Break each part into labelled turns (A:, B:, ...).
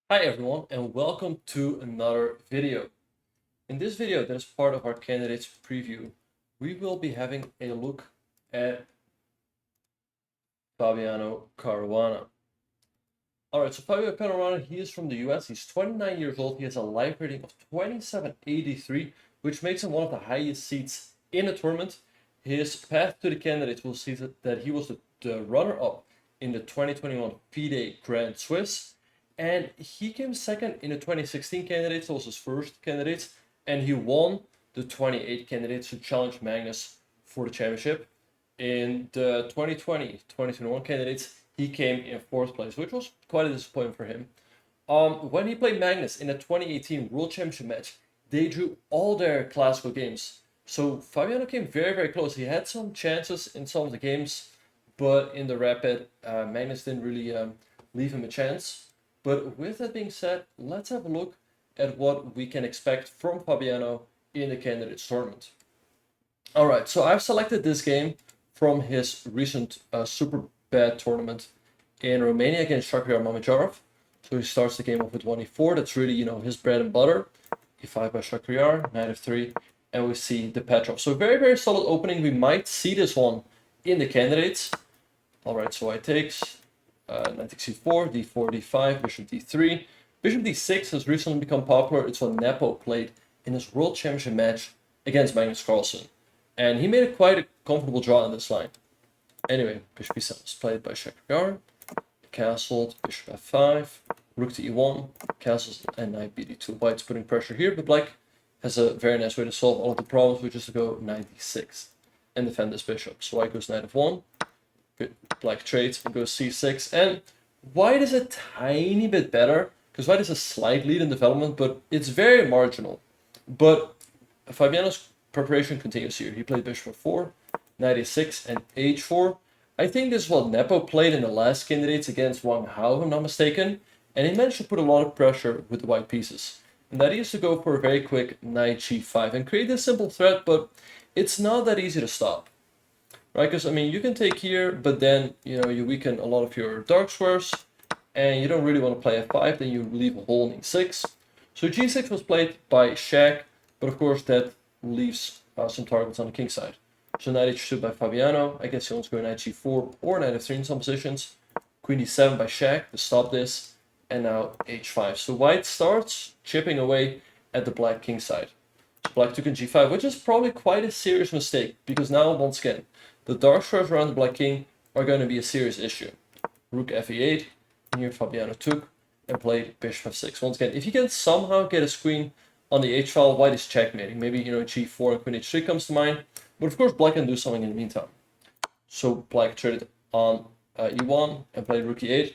A: Hi everyone and welcome to another video. In this video that is part of our candidates preview, we will be having a look at Fabiano Caruana. Alright, so Fabiano Caruana, he is from the US, he's 29 years old, he has a life rating of 2783, which makes him one of the highest seeds in the tournament. His path to the candidates will see that he was the runner-up in the 2021 FIDE Grand Swiss, and he came second in the 2016 candidates, that was his first candidates, and he won the 28 candidates to challenge Magnus for the championship. In the 2020-2021 candidates, he came in fourth place, which was quite a disappointment for him. When he played Magnus in the 2018 World Championship match, they drew all their classical games. So Fabiano came very, very close. He had some chances in some of the games, but in the rapid, Magnus didn't really leave him a chance. But with that being said, let's have a look at what we can expect from Fabiano in the candidates tournament. Alright, so I've selected this game from his recent super bad tournament in Romania against Shakhriyar Mamedyarov. So he starts the game off with 1e4. That's really, his bread and butter. e5 by Shakhriyar, knight f3, and we see the Petrov. So very, very solid opening. We might see this one in the candidates. Alright, so white takes. Knight takes c4, d4, d5, bishop d3. Bishop d6 has recently become popular. It's what Nepo played in his World Championship match against Magnus Carlsen. And he made it quite a comfortable draw on this line. Anyway, bishop e7 was played by Shakhriyar. Castled, bishop f5, rook to e1, castles, and knight bd2. White's putting pressure here, but black has a very nice way to solve all of the problems, which is to go knight d6 and defend this bishop. So white goes knight f1. Black trades and goes c6, and white is a tiny bit better because white has a slight lead in development, but it's very marginal. But Fabiano's preparation continues here. He played bishop f4, knight a6, and h4. I think this is what Nepo played in the last candidates against Wang Hao, if I'm not mistaken, and he managed to put a lot of pressure with the white pieces. And that is to go for a very quick knight g5 and create this simple threat, but it's not that easy to stop. Right, because you can take here, but then you weaken a lot of your dark squares, and you don't really want to play f5. Then you leave a hole in e6. So g6 was played by Shaq, but of course that leaves some targets on the king side. So knight h2 by Fabiano. I guess he wants to go knight g4 or knight f3 in some positions. Queen d7 by Shaq to stop this, and now h5. So white starts chipping away at the black king side. So black took in g5, which is probably quite a serious mistake, because now once again, the dark squares around the black king are going to be a serious issue. Rook f8, and here Fabiano took and played bishop f6. Once again, if he can somehow get his queen on the h file, white is checkmating. Maybe g4 and queen h3 comes to mind, but of course black can do something in the meantime. So black traded on e1 and played rook e8,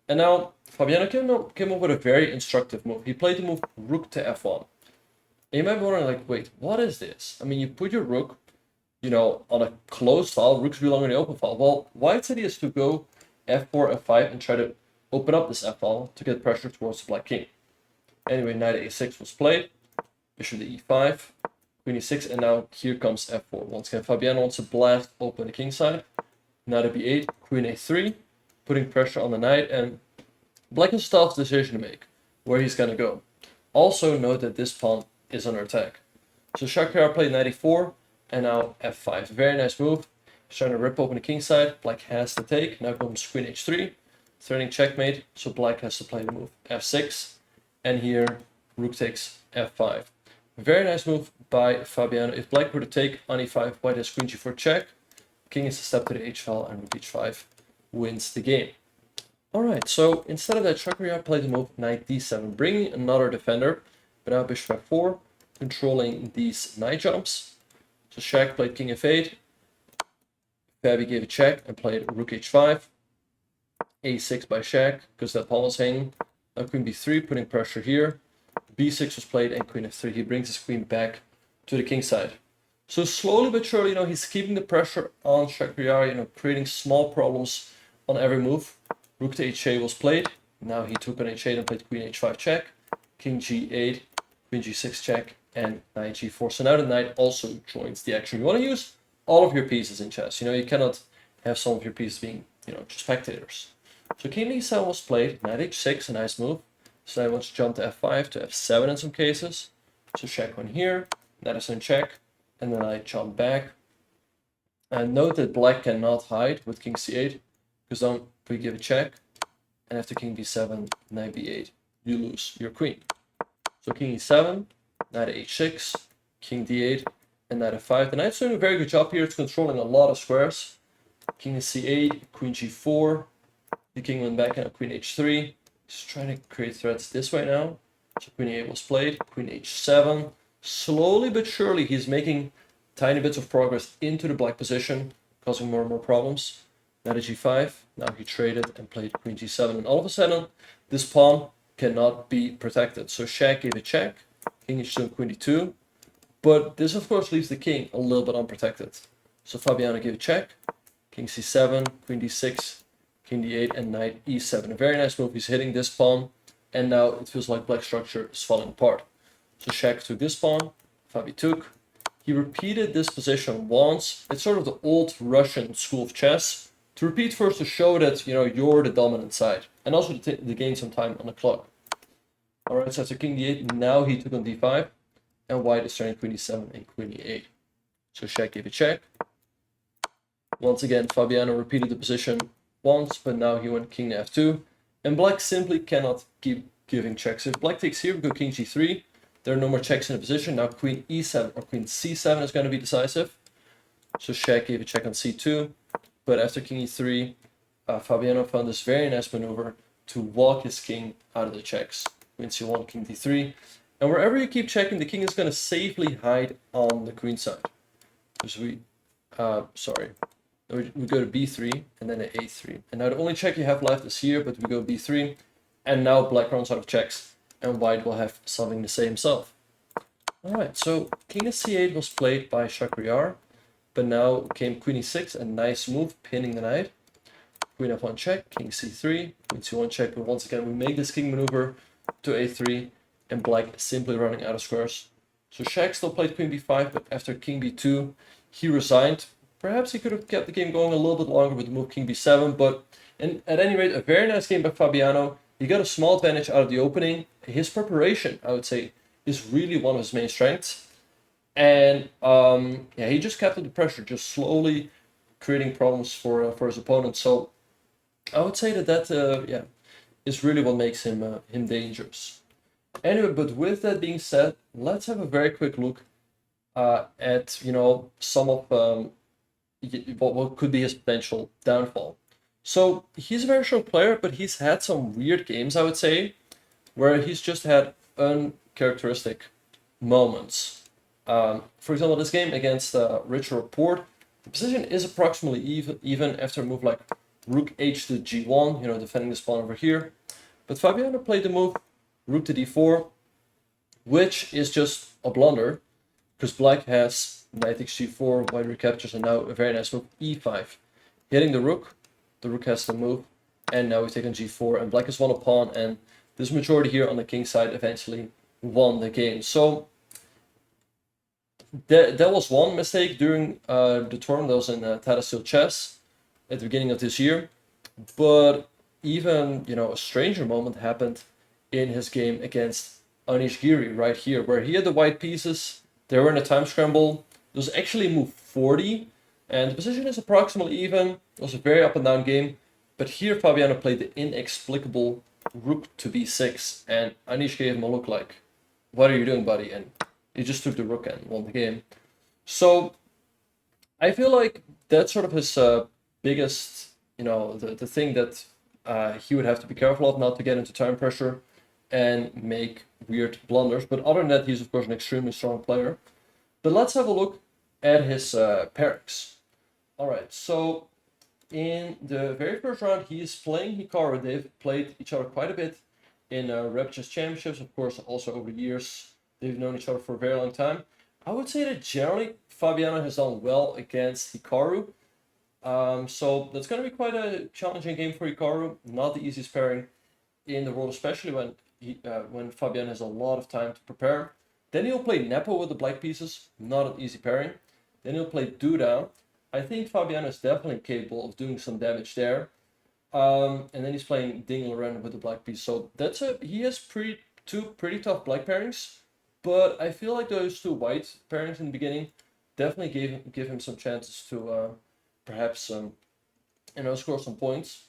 A: and now Fabiano came up with a very instructive move. He played the move rook to f1. And you might be wondering, like, wait, what is this? You put your rook on a closed file, rooks belong in the open file. Well, white's idea is to go f4, f5, and try to open up this f file to get pressure towards the black king. Anyway, knight a6 was played, bishop to e5, queen e6, and now here comes f4. Once again, Fabiano wants to blast open the king side. Knight to b8, queen a3, putting pressure on the knight, and black has a tough decision to make where he's going to go. Also note that this pawn is under attack. So Shakhriyar played knight e4, and now f5. Very nice move. He's trying to rip open the king side. Black has to take. Now comes queen h3, threatening checkmate. So black has to play the move f6. And here, rook takes f5. Very nice move by Fabiano. If black were to take on e5, white has queen g4 check. King is to step to the h file, and rook h5 wins the game. Alright, so instead of that, Shakhriyar played the move knight d7, bringing another defender. But now bishop f4, controlling these knight jumps. So Shaq played king f8, Fabi gave a check and played rook h5, a6 by Shaq, because that pawn was hanging. Now queen b3, putting pressure here. b6 was played, and queen f3. He brings his queen back to the king side. So slowly but surely, he's keeping the pressure on Shakhriyar, creating small problems on every move. Rook to h8 was played. Now he took on h8 and played queen h5 check, king g8, queen g6 check, and knight g4. So now the knight also joins the action. You want to use all of your pieces in chess. You cannot have some of your pieces being, just spectators. So king d7 was played, knight h6, a nice move. So I want to jump to f5 to f7 in some cases. So check one here, that is in check, and then I jump back. And note that black cannot hide with king c8, because then we give a check, and after king b7, knight b8, you lose your queen. So king e7, knight h6, king d8, and knight f5. The knight's doing a very good job here. It's controlling a lot of squares. King c8, queen g4, the king went back and queen h3. He's trying to create threats this way now. So queen e8 was played, queen h7. Slowly but surely he's making tiny bits of progress into the black position, causing more and more problems. Knight g5, now he traded and played queen g7, and all of a sudden this pawn cannot be protected. So Shaq gave a check, king h2 and queen d2, but this of course leaves the king a little bit unprotected. So Fabiano gave a check, king c7, queen d6, king d8, and knight e7. A very nice move. He's hitting this pawn, and now it feels like black structure is falling apart. So Shaq took this pawn, Fabi took. He repeated this position once. It's sort of the old Russian school of chess. To repeat first to show that, you know, you're the dominant side, and also to gain some time on the clock. Alright, so after king d8, now he took on d5, and white is turning queen e7 and queen e8. So Shaq gave a check. Once again, Fabiano repeated the position once, but now he went king to f2, and black simply cannot keep giving checks. If black takes here, we go king g3. There are no more checks in the position. Now queen e7 or queen c7 is going to be decisive. So Shaq gave a check on c2, but after king e3, Fabiano found this very nice maneuver to walk his king out of the checks. Queen c1, king d3, and wherever you keep checking, the king is going to safely hide on the queen side. So we go to b3 and then to a3, and now the only check you have left is here, but we go b3, and now black runs out of checks, and white will have something to say himself. Alright, so king c8 was played by Shakhriyar, but now came queen e6, a nice move, pinning the knight. Queen f1 check, king c3, queen c1 check, but once again we make this king maneuver to a3, and black is simply running out of squares. So Shaq still played queen b5, but after king b2, he resigned. Perhaps he could have kept the game going a little bit longer with the move king b7, but at any rate, a very nice game by Fabiano. He got a small advantage out of the opening. His preparation, I would say, is really one of his main strengths. And yeah, he just kept up the pressure, just slowly creating problems for his opponent. So I would say that is really what makes him dangerous. Anyway, but with that being said, let's have a very quick look at some of what could be his potential downfall. So he's a very strong player, but he's had some weird games, I would say, where he's just had uncharacteristic moments. For example, this game against Richard Rapport, the position is approximately even after a move like rook h to g1, defending this pawn over here. But Fabiano played the move rook to d4, which is just a blunder, because black has knight takes g4, white recaptures, and now a very nice move e5. Hitting the rook has to move, and now we take on g4, and black has won a pawn, and this majority here on the king side eventually won the game. So that was one mistake during the tournament. That was in Tata Steel Chess at the beginning of this year. But even a stranger moment happened in his game against Anish Giri right here, where he had the white pieces. They were in a time scramble. It was actually move 40, and the position is approximately even. It was a very up and down game, but here Fabiano played the inexplicable rook to b6, and Anish gave him a look like, "What are you doing, buddy?" And he just took the rook and won the game. So I feel like that's sort of his biggest, the thing that he would have to be careful of, not to get into time pressure and make weird blunders. But other than that, he's of course an extremely strong player. But let's have a look at his pairings. Alright, so in the very first round, he is playing Hikaru. They've played each other quite a bit in Rapid Chess Championships, of course, also over the years. They've known each other for a very long time. I would say that generally Fabiano has done well against Hikaru. So that's going to be quite a challenging game for Hikaru. Not the easiest pairing in the world, especially when Fabiano has a lot of time to prepare. Then he'll play Nepo with the black pieces. Not an easy pairing. Then he'll play Duda. I think Fabiano is definitely capable of doing some damage there. And then he's playing Ding Liren with the black piece. So he has two pretty tough black pairings, but I feel like those two white pairings in the beginning definitely give him some chances to perhaps score some points.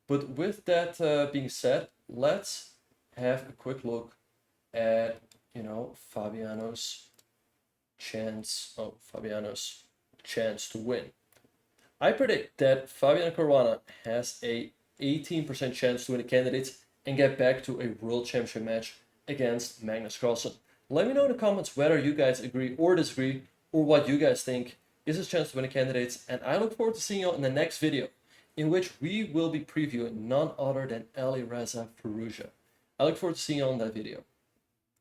A: But with that being said, let's have a quick look at Fabiano's chance to win. I predict that Fabiano Caruana has a 18% chance to win the candidates and get back to a World Championship match against Magnus Carlsen. Let me know in the comments whether you guys agree or disagree, or what you guys think is his chance to win the candidates, and I look forward to seeing you in the next video, in which we will be previewing none other than Alireza Firouzja. I look forward to seeing you on that video.